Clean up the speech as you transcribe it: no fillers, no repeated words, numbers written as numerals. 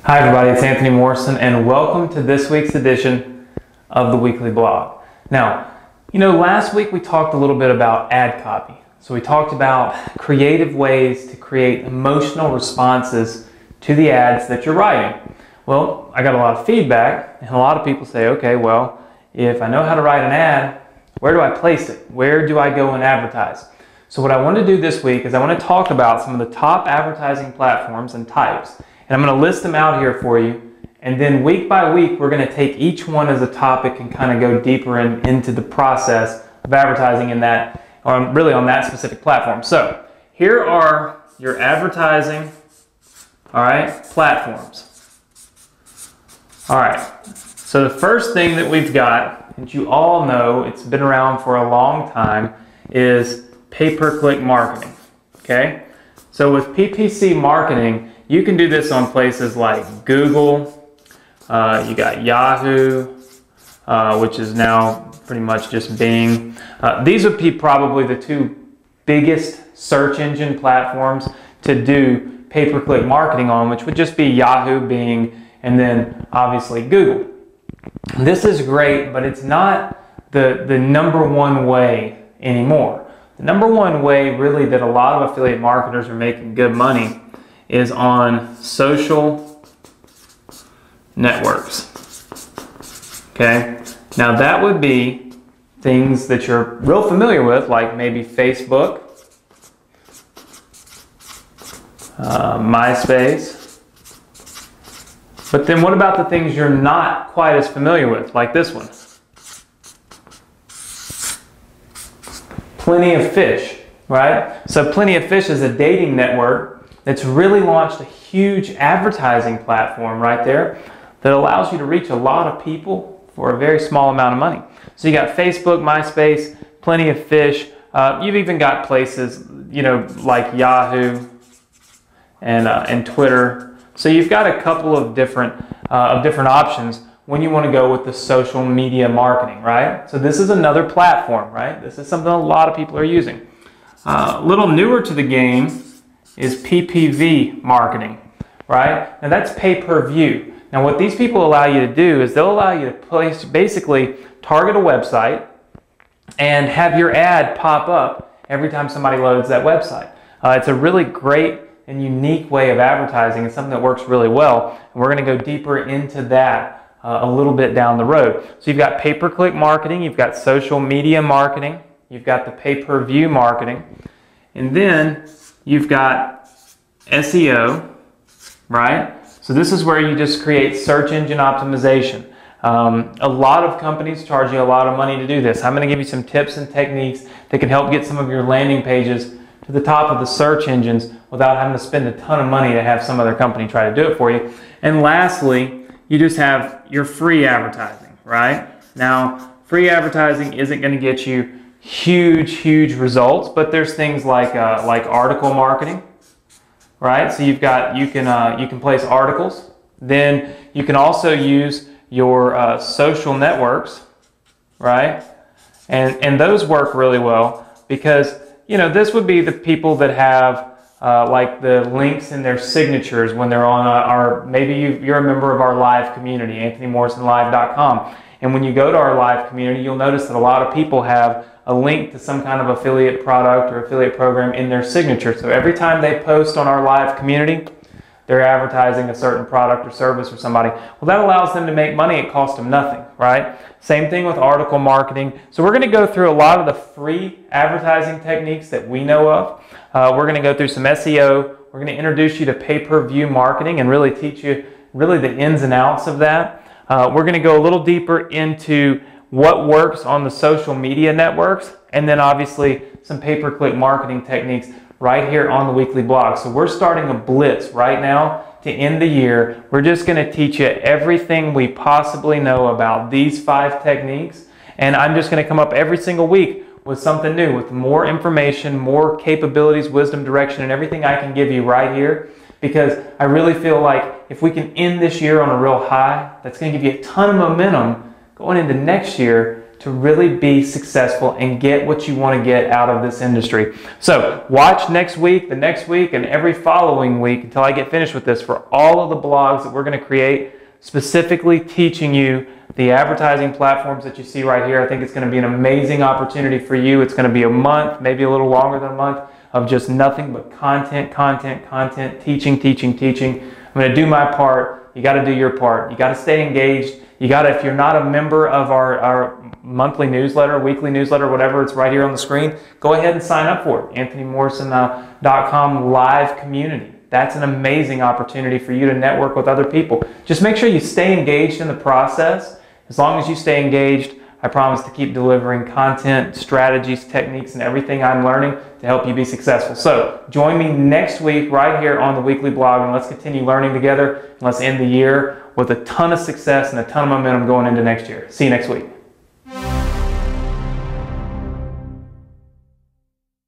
Hi everybody, it's Anthony Morrison and welcome to this week's edition of the weekly blog. Now, last week we talked a little bit about ad copy. So we talked about creative ways to create emotional responses to the ads that you're writing. Well, I got a lot of feedback and a lot of people say, okay, well, if I know how to write an ad, where do I place it? Where do I go and advertise? So what I want to do this week is I want to talk about some of the top advertising platforms and types. And I'm going to list them out here for you, and then week by week we're going to take each one as a topic and kind of go deeper into the process of advertising in that, or really on that specific platform. So here are your advertising, platforms. All right, so the first thing that we've got, and you all know it's been around for a long time, is pay-per-click marketing. Okay, so with PPC marketing, you can do this on places like Google, you got Yahoo, which is now pretty much just Bing. These would be probably the two biggest search engine platforms to do pay-per-click marketing on, which would just be Yahoo, Bing, and then obviously Google. This is great, but it's not the number one way anymore. The number one way really that a lot of affiliate marketers are making good money is on social networks. Okay, now that would be things that you're real familiar with, like maybe Facebook, MySpace. But then what about the things you're not quite as familiar with, like this one? Plenty of Fish, right? So Plenty of Fish is a dating network that's really launched a huge advertising platform right there that allows you to reach a lot of people for a very small amount of money. So you got Facebook, MySpace, Plenty of Fish. You've even got places, like Yahoo and Twitter. So you've got a couple of different options when you want to go with the social media marketing, right? So this is another platform, right? This is something a lot of people are using. A little newer to the game is PPV marketing, right? Now that's pay-per-view. Now what these people allow you to do is they'll allow you to basically target a website and have your ad pop up every time somebody loads that website. It's a really great and unique way of advertising. It's something that works really well, and we're going to go deeper into that a little bit down the road. So you've got pay-per-click marketing, you've got social media marketing, you've got the pay-per-view marketing, and then you've got SEO, right? So this is where you just create search engine optimization. A lot of companies charge you a lot of money to do this. I'm going to give you some tips and techniques that can help get some of your landing pages to the top of the search engines without having to spend a ton of money to have some other company try to do it for you. And lastly, you just have your free advertising, right? Now, free advertising isn't going to get you huge results, but there's things like article marketing, right? So you can place articles. Then you can also use your social networks, right? And those work really well because this would be the people that have like the links in their signatures when they're on maybe you're a member of our live community, AnthonyMorrisonLive.com. And when you go to our live community, you'll notice that a lot of people have a link to some kind of affiliate product or affiliate program in their signature. So every time they post on our live community, they're advertising a certain product or service for somebody. Well, that allows them to make money. It costs them nothing, right? Same thing with article marketing. So we're going to go through a lot of the free advertising techniques that we know of. We're going to go through some SEO. We're going to introduce you to pay-per-view marketing and really teach you really the ins and outs of that. We're going to go a little deeper into what works on the social media networks, and then obviously some pay-per-click marketing techniques right here on the weekly blog. So we're starting a blitz right now to end the year. We're just going to teach you everything we possibly know about these 5 techniques, and I'm just going to come up every single week with something new, with more information, more capabilities, wisdom, direction, and everything I can give you right here, because I really feel like if we can end this year on a real high, that's going to give you a ton of momentum going into next year to really be successful and get what you want to get out of this industry. So watch next week, the next week, and every following week until I get finished with this for all of the blogs that we're going to create, specifically teaching you the advertising platforms that you see right here. I think it's going to be an amazing opportunity for you. It's going to be a month, maybe a little longer than a month, of just nothing but content, teaching. I'm going to do my part. You got to do your part. You got to stay engaged. You got to, if you're not a member of our monthly newsletter, weekly newsletter, whatever, it's right here on the screen, go ahead and sign up for it. AnthonyMorrison.com live community. That's an amazing opportunity for you to network with other people. Just make sure you stay engaged in the process. As long as you stay engaged, I promise to keep delivering content, strategies, techniques, and everything I'm learning to help you be successful. So join me next week right here on the weekly blog, and let's continue learning together, and let's end the year with a ton of success and a ton of momentum going into next year. See you next week.